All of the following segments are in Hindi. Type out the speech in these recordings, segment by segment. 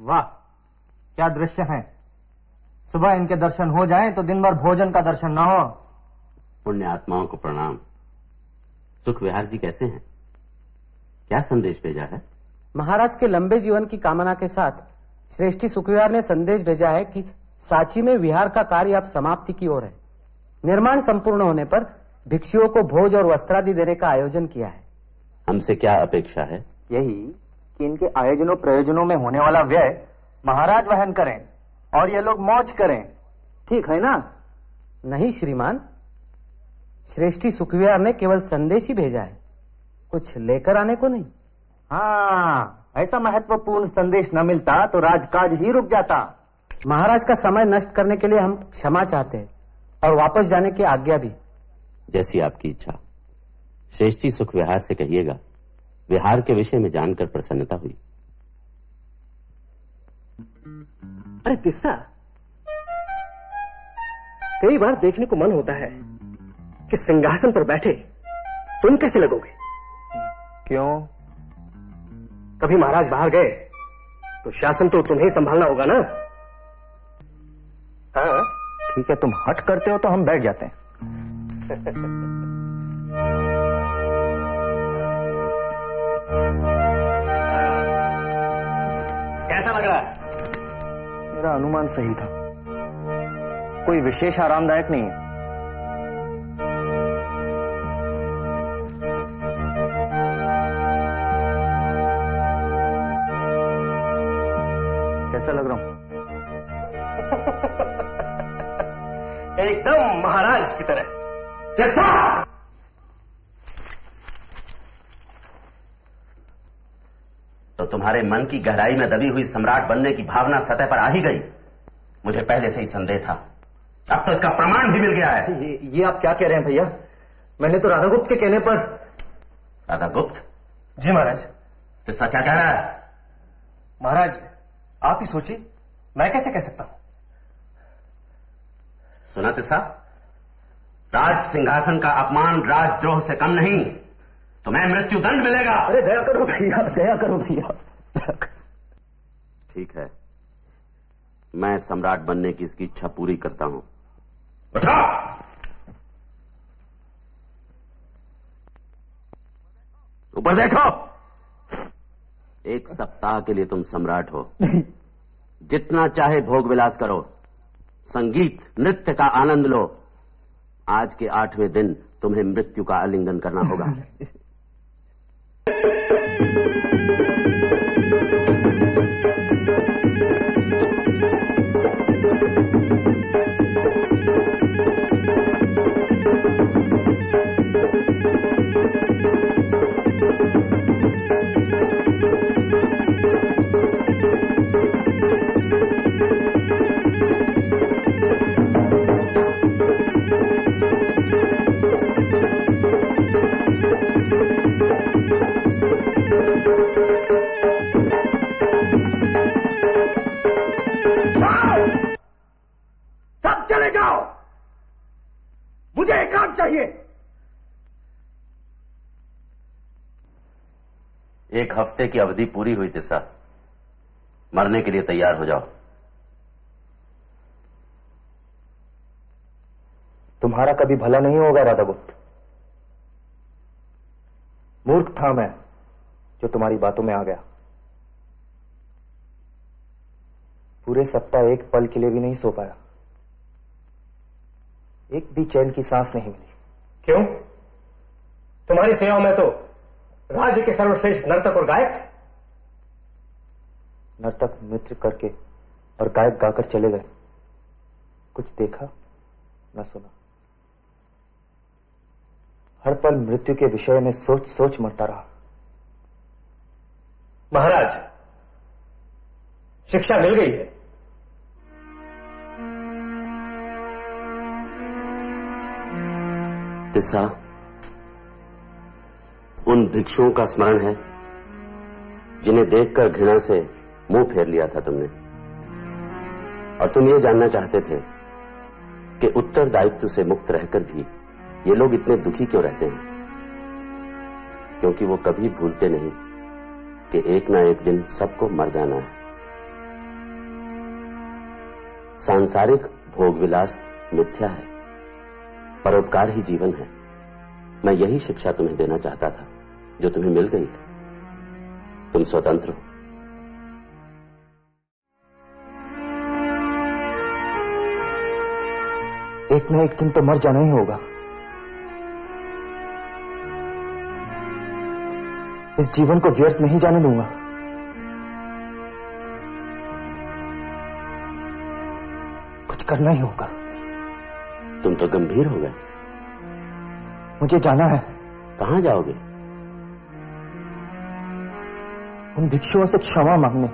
वाह, क्या दृश्य है। सुबह इनके दर्शन हो जाएं तो दिन भर भोजन का दर्शन ना हो। पुण्य आत्माओं को प्रणाम। सुख विहार जी कैसे हैं? क्या संदेश भेजा है? महाराज के लंबे जीवन की कामना के साथ श्रेष्ठी सुखविहार ने संदेश भेजा है कि सांची में विहार का कार्य अब समाप्ति की ओर है। निर्माण संपूर्ण होने पर भिक्षुओं को भोज और वस्त्रादि देने का आयोजन किया है। हमसे क्या अपेक्षा है? यही कि इनके आयोजनों प्रयोजनों में होने वाला व्यय महाराज वहन करें और ये लोग मौज करें। ठीक है ना? नहीं श्रीमान, श्रेष्ठी सुखविहार ने केवल संदेश ही भेजा है, कुछ लेकर आने को नहीं। हाँ, ऐसा महत्वपूर्ण संदेश न मिलता तो राजकाज ही रुक जाता। महाराज का समय नष्ट करने के लिए हम क्षमा चाहते हैं और वापस जाने की आज्ञा भी। जैसी आपकी इच्छा। श्रेष्ठी सुख विहार से कहिएगा विहार के विषय में जानकर प्रसन्नता हुई। अरे तिस्सा, कई बार देखने को मन होता है कि सिंहासन पर बैठे तुम कैसे लगोगे। क्यों? कभी महाराज बाहर गए तो शासन तो तुम्हें ही संभालना होगा ना। हाँ, ठीक है, तुम हट करते हो तो हम बैठ जाते हैं। कैसा लग रहा है? मेरा अनुमान सही था, कोई विशेष आरामदायक नहीं है। कैसा लग रहा हूं? एकदम महाराज की तरह। तो तुम्हारे मन की गहराई में दबी हुई सम्राट बनने की भावना सतह पर आ ही गई। मुझे पहले से ही संदेह था, अब तो इसका प्रमाण भी मिल गया है। ये आप क्या कह रहे हैं भैया? मैंने तो राधागुप्त के कहने पर। राधागुप्त? जी महाराज। किस्सा क्या कह रहा है? महाराज आप ही सोचिए, मैं कैसे कह सकता हूं। सुना किस्सा? राज सिंहासन का अपमान राजद्रोह से कम नहीं, तुम्हें मृत्युदंड मिलेगा। अरे दया करो भैया, दया करो भैया। ठीक है, मैं सम्राट बनने की इसकी इच्छा पूरी करता हूं। उठो! ऊपर देखो। 1 सप्ताह के लिए तुम सम्राट हो। जितना चाहे भोग विलास करो, संगीत नृत्य का आनंद लो। आज के 8वें दिन तुम्हें मृत्यु का आलिंगन करना होगा। चाहिए। 1 हफ्ते की अवधि पूरी हुई तिस्सा, मरने के लिए तैयार हो जाओ। तुम्हारा कभी भला नहीं होगा राधागुप्त। मूर्ख था मैं जो तुम्हारी बातों में आ गया। पूरे सप्ताह एक पल के लिए भी नहीं सो पाया, एक भी चैन की सांस नहीं मिली। क्यों? तुम्हारी सेवा में तो राज्य के सर्वश्रेष्ठ नर्तक और गायक थे। नर्तक नृत्य करके और गायक गाकर चले गए, कुछ देखा न सुना। हर पल मृत्यु के विषय में सोच सोच मरता रहा। महाराज, शिक्षा मिल गई है। तिस्सा, उन भिक्षुओं का स्मरण है जिन्हें देखकर घृणा से मुंह फेर लिया था तुमने, और तुम ये जानना चाहते थे कि उत्तरदायित्व से मुक्त रहकर भी ये लोग इतने दुखी क्यों रहते हैं। क्योंकि वो कभी भूलते नहीं कि एक ना एक दिन सबको मर जाना है। सांसारिक भोग विलास मिथ्या है, परोपकार ही जीवन है। मैं यही शिक्षा तुम्हें देना चाहता था जो तुम्हें मिल गई है। तुम स्वतंत्र हो। एक न एक दिन तो मर जाना ही होगा। इस जीवन को व्यर्थ नहीं जाने दूंगा। कुछ करना ही होगा। तुम तो गंभीर हो गए। मुझे जाना है। कहां जाओगे? उन भिक्षुओं से क्षमा मांगने।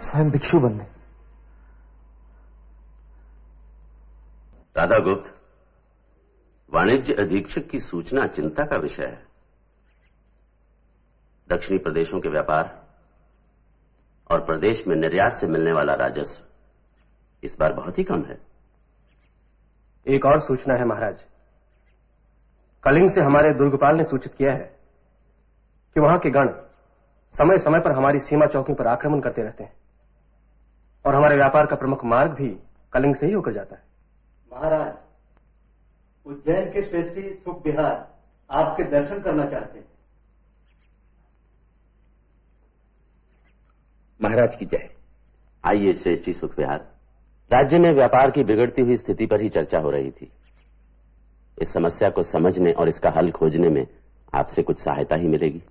स्वयं भिक्षु बनने। राधा गुप्त, वाणिज्य अधीक्षक की सूचना चिंता का विषय है। दक्षिणी प्रदेशों के व्यापार और प्रदेश में निर्यात से मिलने वाला राजस्व इस बार बहुत ही कम है। एक और सूचना है महाराज। कलिंग से हमारे दुर्गपाल ने सूचित किया है कि वहां के गण समय समय पर हमारी सीमा चौकियों पर आक्रमण करते रहते हैं और हमारे व्यापार का प्रमुख मार्ग भी कलिंग से ही होकर जाता है। महाराज, उज्जैन के श्रेष्ठी सुख विहार आपके दर्शन करना चाहते हैं। महाराज की जय। आइए श्रेष्ठी सुख विहार। राज्य में व्यापार की बिगड़ती हुई स्थिति पर ही चर्चा हो रही थी। इस समस्या को समझने और इसका हल खोजने में आपसे कुछ सहायता ही मिलेगी।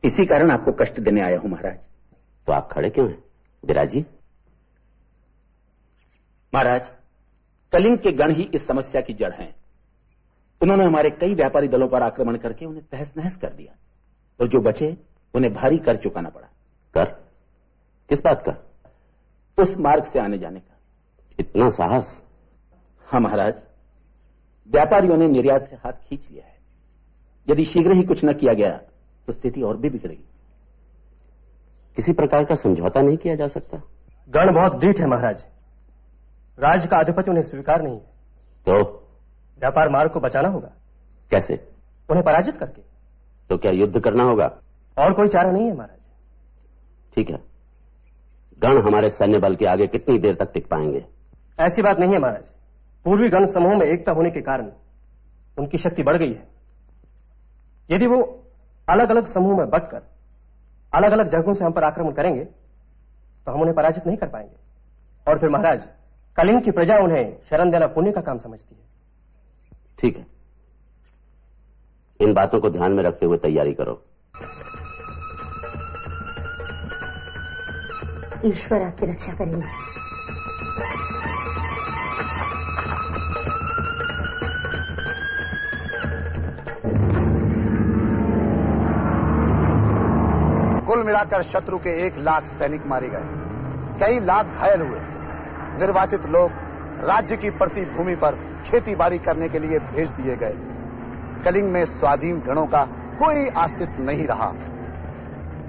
इसी कारण आपको कष्ट देने आया हूं महाराज। तो आप खड़े क्यों हैं विराजी? महाराज, कलिंग के गण ही इस समस्या की जड़ हैं। उन्होंने हमारे कई व्यापारी दलों पर आक्रमण करके उन्हें तहस नहस कर दिया और जो बचे उन्हें भारी कर चुकाना पड़ा। कर? किस बात का? उस मार्ग से आने जाने का। इतना साहस? हाँ महाराज, व्यापारियों ने निर्यात से हाथ खींच लिया है। यदि शीघ्र ही कुछ न किया गया तो स्थिति और भी बिगड़ेगी। किसी प्रकार का समझौता नहीं किया जा सकता? गण बहुत ढीठ है महाराज। राज्य का आधिपत्य उन्हें स्वीकार नहीं है। तो व्यापार मार्ग को बचाना होगा। कैसे? उन्हें पराजित करके। तो क्या युद्ध करना होगा? और कोई चारा नहीं है महाराज। ठीक है। गण हमारे सैन्य बल के आगे कितनी देर तक टिक पाएंगे? ऐसी बात नहीं है महाराज। पूर्वी गण समूह में एकता होने के कारण उनकी शक्ति बढ़ गई है। यदि वो अलग अलग समूह में बंटकर अलग अलग जगहों से हम पर आक्रमण करेंगे तो हम उन्हें पराजित नहीं कर पाएंगे। और फिर महाराज, कलिंग की प्रजा उन्हें शरण देना पुण्य का काम समझती है। ठीक है, इन बातों को ध्यान में रखते हुए तैयारी करो। ईश्वर आपकी रक्षा करेंगे। कुल मिलाकर शत्रु के 1 लाख सैनिक मारे गए, कई लाख घायल हुए। निर्वासित लोग राज्य की पड़ती भूमि पर खेती बाड़ी करने के लिए भेज दिए गए। कलिंग में स्वाधीन गणों का कोई अस्तित्व नहीं रहा।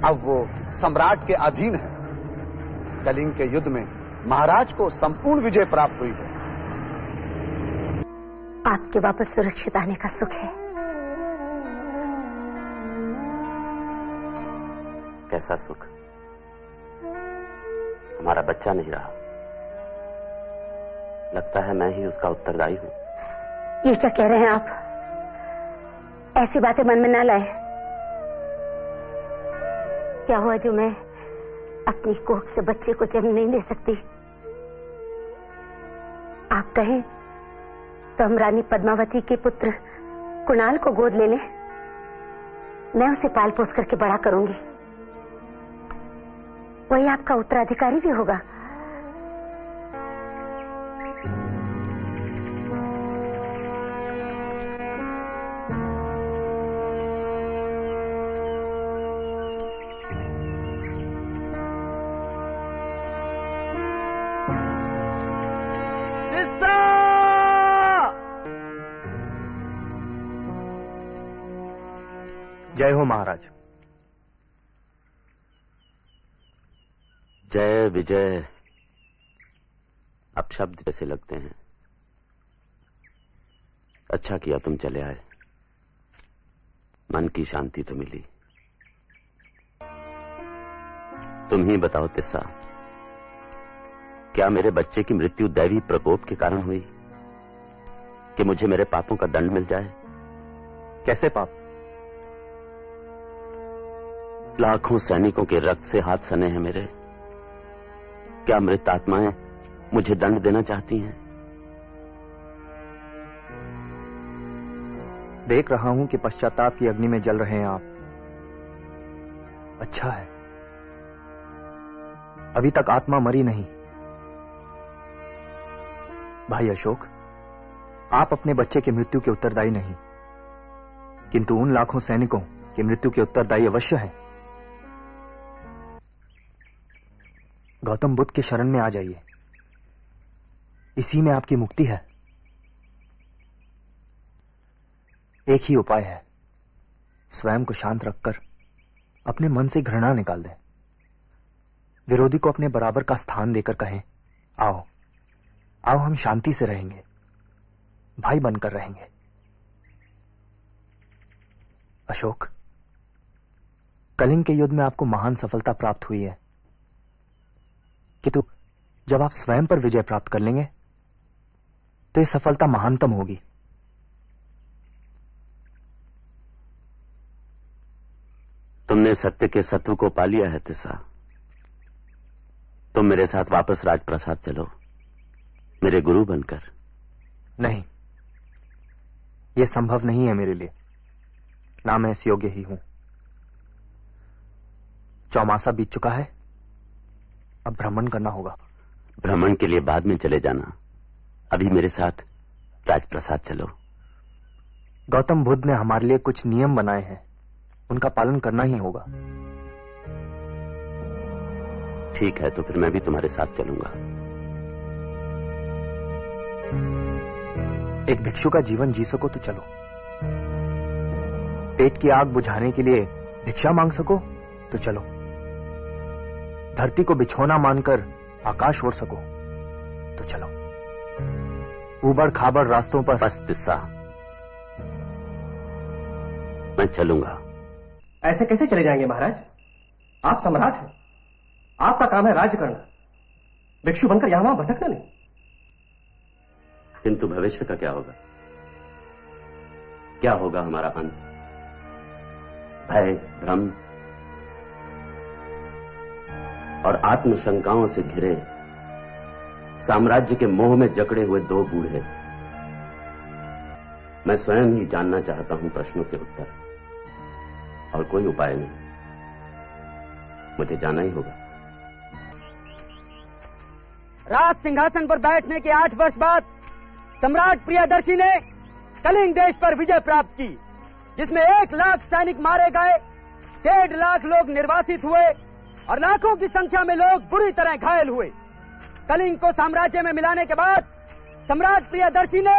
अब वो सम्राट के अधीन है। कलिंग के युद्ध में महाराज को संपूर्ण विजय प्राप्त हुई है। आपके वापस सुरक्षित आने का सुख है। कैसा सुख? हमारा बच्चा नहीं रहा। लगता है मैं ही उसका उत्तरदायी हूं। ये क्या कह रहे हैं आप? ऐसी बातें मन में ना लाए। क्या हुआ जो मैं अपनी कोख से बच्चे को जन्म नहीं दे सकती? आप कहें तो हम रानी पद्मावती के पुत्र कुणाल को गोद ले लें। मैं उसे पाल पोस करके बड़ा करूंगी। वही आपका उत्तराधिकारी भी होगा। जय हो महाराज। जय विजय अब शब्द जैसे लगते हैं। अच्छा किया तुम चले आए, मन की शांति तो मिली। तुम ही बताओ तिस्सा, क्या मेरे बच्चे की मृत्यु दैवी प्रकोप के कारण हुई कि मुझे मेरे पापों का दंड मिल जाए? कैसे पाप? लाखों सैनिकों के रक्त से हाथ सने हैं मेरे। क्या मृत आत्माएं मुझे दंड देना चाहती हैं? देख रहा हूं कि पश्चाताप की अग्नि में जल रहे हैं आप। अच्छा है, अभी तक आत्मा मरी नहीं। भाई अशोक, आप अपने बच्चे की मृत्यु के उत्तरदायी नहीं, किंतु उन लाखों सैनिकों की मृत्यु के उत्तरदायी अवश्य हैं। गौतम बुद्ध के शरण में आ जाइए, इसी में आपकी मुक्ति है। एक ही उपाय है, स्वयं को शांत रखकर अपने मन से घृणा निकाल दें। विरोधी को अपने बराबर का स्थान देकर कहें, आओ आओ हम शांति से रहेंगे, भाई बनकर रहेंगे। अशोक, कलिंग के युद्ध में आपको महान सफलता प्राप्त हुई है, किंतु जब आप स्वयं पर विजय प्राप्त कर लेंगे तो यह सफलता महानतम होगी। तुमने सत्य के सत्व को पा लिया है तिस्सा। तुम मेरे साथ वापस राजप्रसाद चलो, मेरे गुरु बनकर। नहीं, यह संभव नहीं है मेरे लिए, ना मैं इस योग्य ही हूं। चौमासा बीत चुका है, अब भ्रमण करना होगा। भ्रमण के लिए बाद में चले जाना, अभी मेरे साथ राजप्रसाद चलो। गौतम बुद्ध ने हमारे लिए कुछ नियम बनाए हैं, उनका पालन करना ही होगा। ठीक है, तो फिर मैं भी तुम्हारे साथ चलूंगा। एक भिक्षु का जीवन जी सको तो चलो, पेट की आग बुझाने के लिए भिक्षा मांग सको तो चलो, धरती को बिछौना मानकर आकाश ओढ़ सको तो चलो, ऊबड़ खाबड़ रास्तों पर। बस तिस्सा, मैं चलूंगा। ऐसे कैसे चले जाएंगे महाराज? आप सम्राट हैं, आपका काम है राज्य करना, भिक्षु बनकर यहां वहां भटकना नहीं। किंतु भविष्य का क्या होगा? क्या होगा हमारा अंत? भय, भ्रम और आत्मशंकाओं से घिरे साम्राज्य के मोह में जकड़े हुए दो बूढ़े। मैं स्वयं ही जानना चाहता हूं प्रश्नों के उत्तर, और कोई उपाय नहीं, मुझे जाना ही होगा। राज सिंहासन पर बैठने के 8 वर्ष बाद सम्राट प्रियदर्शी ने कलिंग देश पर विजय प्राप्त की, जिसमें 1 लाख सैनिक मारे गए, 1.5 लाख लोग निर्वासित हुए और लाखों की संख्या में लोग बुरी तरह घायल हुए। कलिंग को साम्राज्य में मिलाने के बाद सम्राट प्रियदर्शी ने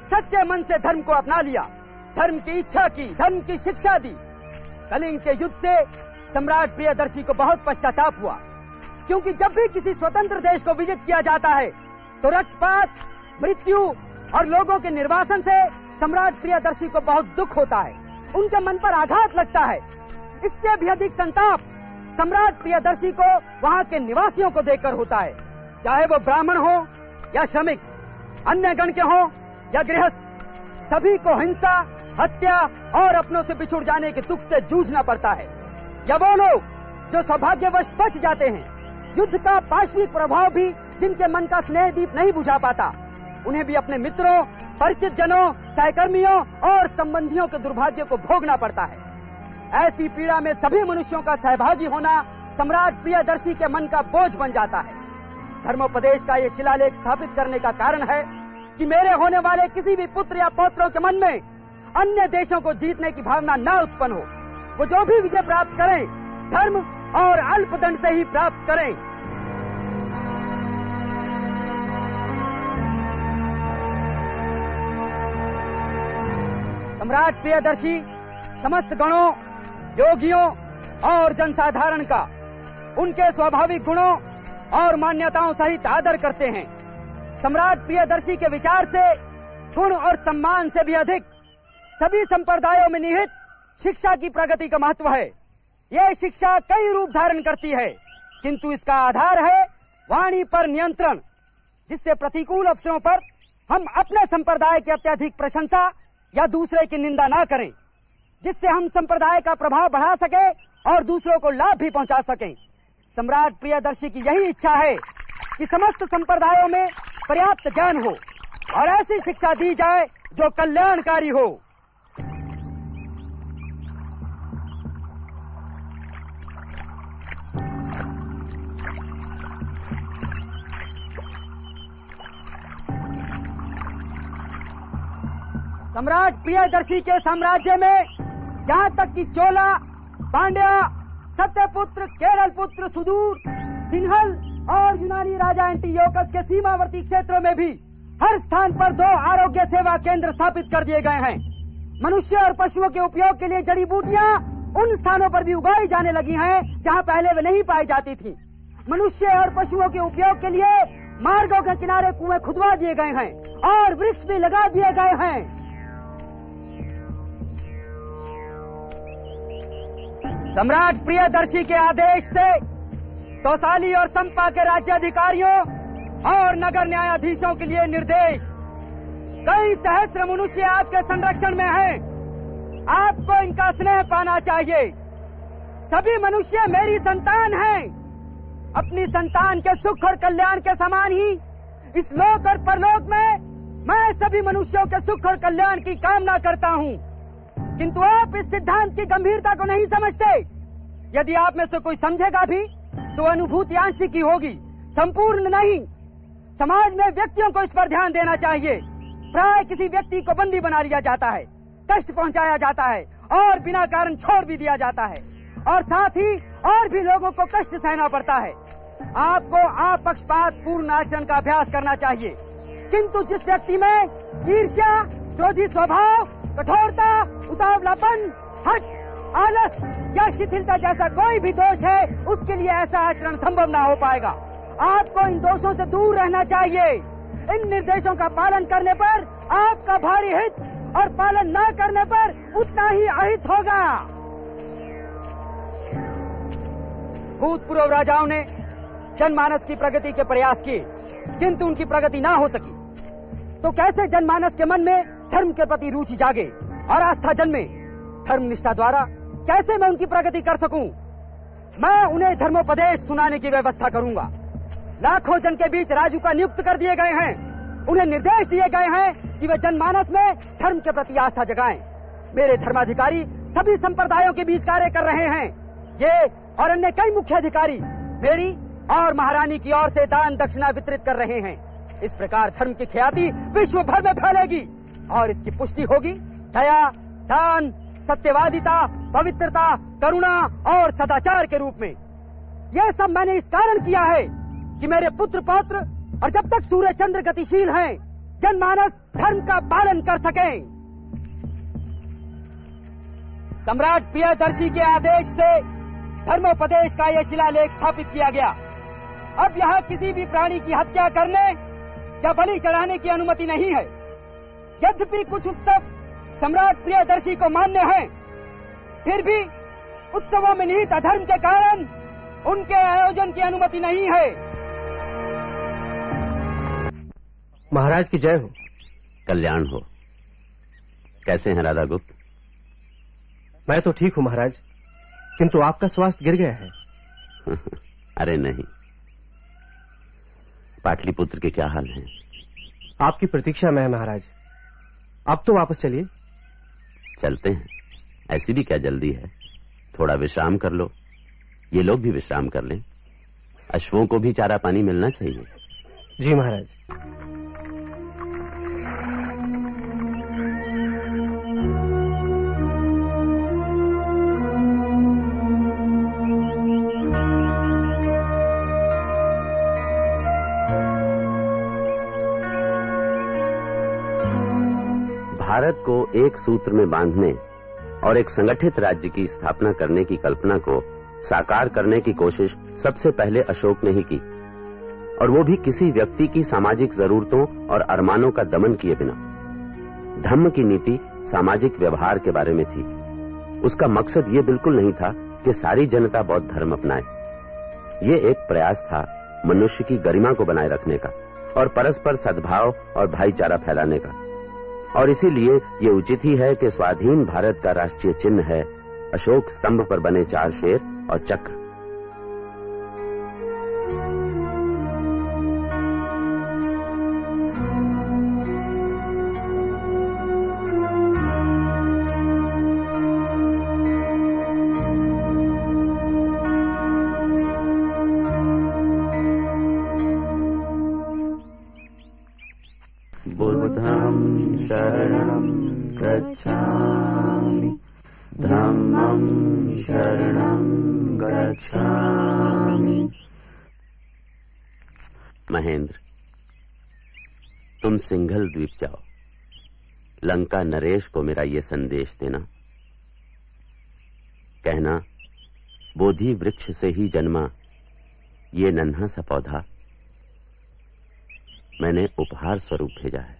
सच्चे मन से धर्म को अपना लिया, धर्म की इच्छा की, धर्म की शिक्षा दी। कलिंग के युद्ध से सम्राट प्रियदर्शी को बहुत पश्चाताप हुआ, क्योंकि जब भी किसी स्वतंत्र देश को विजित किया जाता है तो रक्तपात, मृत्यु और लोगों के निर्वासन से सम्राट प्रियदर्शी को बहुत दुख होता है, उनके मन पर आघात लगता है। इससे भी अधिक संताप सम्राट प्रियदर्शी को वहाँ के निवासियों को देखकर होता है, चाहे वो ब्राह्मण हो या श्रमिक, अन्य गण के हो या गृहस्थ, सभी को हिंसा, हत्या और अपनों से बिछुड़ जाने के दुख से जूझना पड़ता है। या वो लोग जो सौभाग्यवश बच जाते हैं, युद्ध का पाशविक प्रभाव भी जिनके मन का स्नेह दीप नहीं बुझा पाता, उन्हें भी अपने मित्रों, परिचित जनों, सहकर्मियों और संबंधियों के दुर्भाग्य को भोगना पड़ता है। ऐसी पीड़ा में सभी मनुष्यों का सहभागी होना सम्राट प्रियदर्शी के मन का बोझ बन जाता है। धर्मोपदेश का ये शिलालेख स्थापित करने का कारण है कि मेरे होने वाले किसी भी पुत्र या पौत्रों के मन में अन्य देशों को जीतने की भावना न उत्पन्न हो। वो जो भी विजय प्राप्त करें, धर्म और अल्पदंड से ही प्राप्त करें। सम्राट प्रियदर्शी समस्त गणों, योगियों और जनसाधारण का उनके स्वाभाविक गुणों और मान्यताओं सहित आदर करते हैं। सम्राट प्रियदर्शी के विचार से गुण और सम्मान से भी अधिक सभी संप्रदायों में निहित शिक्षा की प्रगति का महत्व है। यह शिक्षा कई रूप धारण करती है, किंतु इसका आधार है वाणी पर नियंत्रण, जिससे प्रतिकूल अवसरों पर हम अपने संप्रदाय की अत्यधिक प्रशंसा या दूसरे की निंदा ना करें, जिससे हम संप्रदाय का प्रभाव बढ़ा सके और दूसरों को लाभ भी पहुंचा सकें। सम्राट प्रियदर्शी की यही इच्छा है कि समस्त संप्रदायों में पर्याप्त ज्ञान हो और ऐसी शिक्षा दी जाए जो कल्याणकारी हो। सम्राट प्रियदर्शी के साम्राज्य में यहाँ तक कि चोला, पांड्या, सत्यपुत्र, केरल पुत्र, सुदूर, सिंहल और यूनानी राजा एंटीयोकस के सीमावर्ती क्षेत्रों में भी हर स्थान पर 2 आरोग्य सेवा केंद्र स्थापित कर दिए गए हैं। मनुष्य और पशुओं के उपयोग के लिए जड़ी बूटियां उन स्थानों पर भी उगाई जाने लगी हैं जहां पहले वे नहीं पाई जाती थी। मनुष्य और पशुओं के उपयोग के लिए मार्गों के किनारे कुएं खुदवा दिए गए हैं और वृक्ष भी लगा दिए गए हैं। सम्राट प्रियदर्शी के आदेश से तौसाली और संपा के राज्याधिकारियों और नगर न्यायाधीशों के लिए निर्देश। कई सहस्र मनुष्य आपके संरक्षण में हैं। आपको इनका स्नेह पाना चाहिए। सभी मनुष्य मेरी संतान हैं। अपनी संतान के सुख और कल्याण के समान ही इस लोक और परलोक में मैं सभी मनुष्यों के सुख और कल्याण की कामना करता हूँ। किंतु आप इस सिद्धांत की गंभीरता को नहीं समझते। यदि आप में से कोई समझेगा भी तो अनुभूति आंशिक ही होगी, संपूर्ण नहीं। समाज में व्यक्तियों को इस पर ध्यान देना चाहिए। प्राय किसी व्यक्ति को बंदी बना लिया जाता है, कष्ट पहुंचाया जाता है और बिना कारण छोड़ भी दिया जाता है, और साथ ही और भी लोगों को कष्ट सहना पड़ता है। आपको अपक्षपात पूर्ण आचरण का अभ्यास करना चाहिए। किंतु जिस व्यक्ति में ईर्ष्या, क्रोधी स्वभाव, कठोरता, उतावलापन, हठ, आलस या शिथिलता जैसा कोई भी दोष है, उसके लिए ऐसा आचरण संभव ना हो पाएगा। आपको इन दोषों से दूर रहना चाहिए। इन निर्देशों का पालन करने पर आपका भारी हित और पालन न करने पर उतना ही अहित होगा। भूतपूर्व राजाओं ने जनमानस की प्रगति के प्रयास किए, किंतु उनकी प्रगति ना हो सकी। तो कैसे जनमानस के मन में धर्म के प्रति रुचि जागे और आस्था जन्मे? धर्मनिष्ठा द्वारा कैसे मैं उनकी प्रगति कर सकूं? मैं उन्हें धर्मोपदेश सुनाने की व्यवस्था करूंगा। लाखों जन के बीच राजूका नियुक्त कर दिए गए हैं। उन्हें निर्देश दिए गए हैं कि वे जनमानस में धर्म के प्रति आस्था जगाएं। मेरे धर्माधिकारी सभी संप्रदायों के बीच कार्य कर रहे हैं। ये और अन्य कई मुख्य अधिकारी मेरी और महारानी की ओर से दान दक्षिणा वितरित कर रहे हैं। इस प्रकार धर्म की ख्याति विश्व भर में फैलेगी और इसकी पुष्टि होगी दया, दान, सत्यवादिता, पवित्रता, करुणा और सदाचार के रूप में। यह सब मैंने इस कारण किया है कि मेरे पुत्र पौत्र और जब तक सूर्य चंद्र गतिशील हैं, जनमानस धर्म का पालन कर सकें। सम्राट प्रियदर्शी के आदेश से धर्मोपदेश का यह शिलालेख स्थापित किया गया। अब यहाँ किसी भी प्राणी की हत्या करने या बलि चढ़ाने की अनुमति नहीं है। यद्यपि कुछ उत्सव सम्राट प्रियदर्शी को मान्य हैं, फिर भी उत्सवों में निहित अधर्म के कारण उनके आयोजन की अनुमति नहीं है। महाराज की जय हो। कल्याण हो। कैसे हैं राधा गुप्त? मैं तो ठीक हूं महाराज, किंतु आपका स्वास्थ्य गिर गया है। अरे नहीं, पाटलिपुत्र के क्या हाल हैं? आपकी प्रतीक्षा में है महाराज। अब तो वापस चलिए। चलते हैं, ऐसी भी क्या जल्दी है? थोड़ा विश्राम कर लो, ये लोग भी विश्राम कर लें। अश्वों को भी चारा पानी मिलना चाहिए। जी महाराज। भारत को एक सूत्र में बांधने और एक संगठित राज्य की स्थापना करने की कल्पना को साकार करने की कोशिश सबसे पहले अशोक ने ही की, और वो भी किसी व्यक्ति की सामाजिक जरूरतों और अरमानों का दमन किए बिना। धम्म की नीति सामाजिक व्यवहार के बारे में थी। उसका मकसद ये बिल्कुल नहीं था कि सारी जनता बौद्ध धर्म अपनाए। ये एक प्रयास था मनुष्य की गरिमा को बनाए रखने का और परस्पर सद्भाव और भाईचारा फैलाने का। और इसीलिए ये उचित ही है कि स्वाधीन भारत का राष्ट्रीय चिन्ह है अशोक स्तंभ पर बने 4 शेर और चक्र। बुद्धं शरणं गच्छामि धम्मं शरणं गच्छामि। महेंद्र, तुम सिंघल द्वीप जाओ, लंका नरेश को मेरा ये संदेश देना, कहना बोधि वृक्ष से ही जन्मा ये नन्हा सा पौधा मैंने उपहार स्वरूप भेजा है।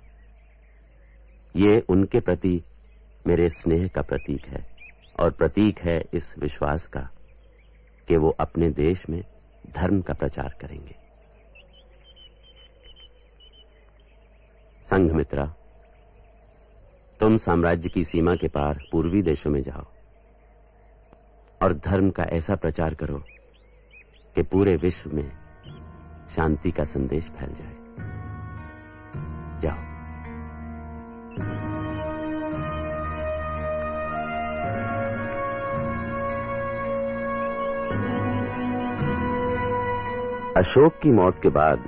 ये उनके प्रति मेरे स्नेह का प्रतीक है और प्रतीक है इस विश्वास का कि वो अपने देश में धर्म का प्रचार करेंगे। संघमित्रा, तुम साम्राज्य की सीमा के पार पूर्वी देशों में जाओ और धर्म का ऐसा प्रचार करो कि पूरे विश्व में शांति का संदेश फैल जाए। जाओ। अशोक की मौत के बाद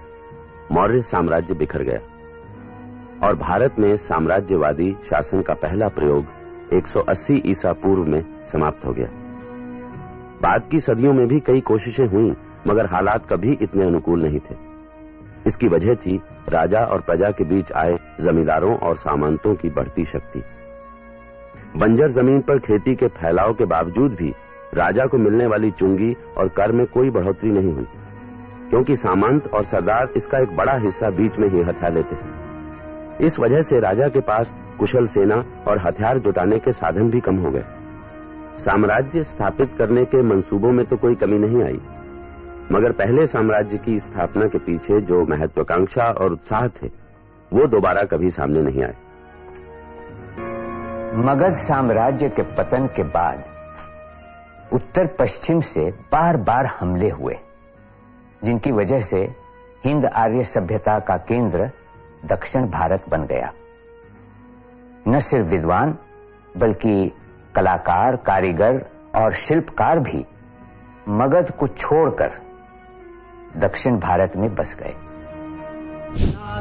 मौर्य साम्राज्य बिखर गया और भारत में साम्राज्यवादी शासन का पहला प्रयोग 180 ईसा पूर्व में समाप्त हो गया। बाद की सदियों में भी कई कोशिशें हुई, मगर हालात कभी इतने अनुकूल नहीं थे। इसकी वजह थी राजा और प्रजा के बीच आए जमींदारों और सामंतों की बढ़ती शक्ति। बंजर जमीन पर खेती के फैलाव के बावजूद भी राजा को मिलने वाली चुंगी और कर में कोई बढ़ोतरी नहीं हुई, क्योंकि सामंत और सरदार इसका एक बड़ा हिस्सा बीच में ही हथिया लेते थे। इस वजह से राजा के पास कुशल सेना और हथियार जुटाने के साधन भी कम हो गए। साम्राज्य स्थापित करने के मंसूबों में तो कोई कमी नहीं आई, मगर पहले साम्राज्य की स्थापना के पीछे जो महत्वाकांक्षा और उत्साह थे वो दोबारा कभी सामने नहीं आए। मगध साम्राज्य के पतन के बाद उत्तर पश्चिम से बार बार हमले हुए, जिनकी वजह से हिंद आर्य सभ्यता का केंद्र दक्षिण भारत बन गया। न सिर्फ विद्वान बल्कि कलाकार, कारीगर और शिल्पकार भी मगध को छोड़कर दक्षिण भारत में बस गए।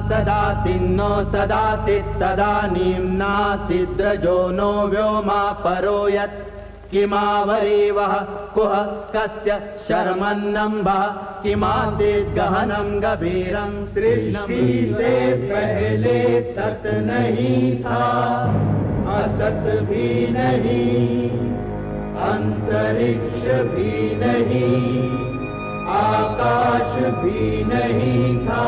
सदा सिन्नो सदा सिद्धानीम नासिद्रजो नो व्योमा परो यत् किमावरी वह कुह कस्य शर्मन्नम्भः किमासीत् गहनम गभीरम। सृष्टि से पहले सत नहीं था, असत भी नहीं, अंतरिक्ष भी नहीं, आकाश भी नहीं था।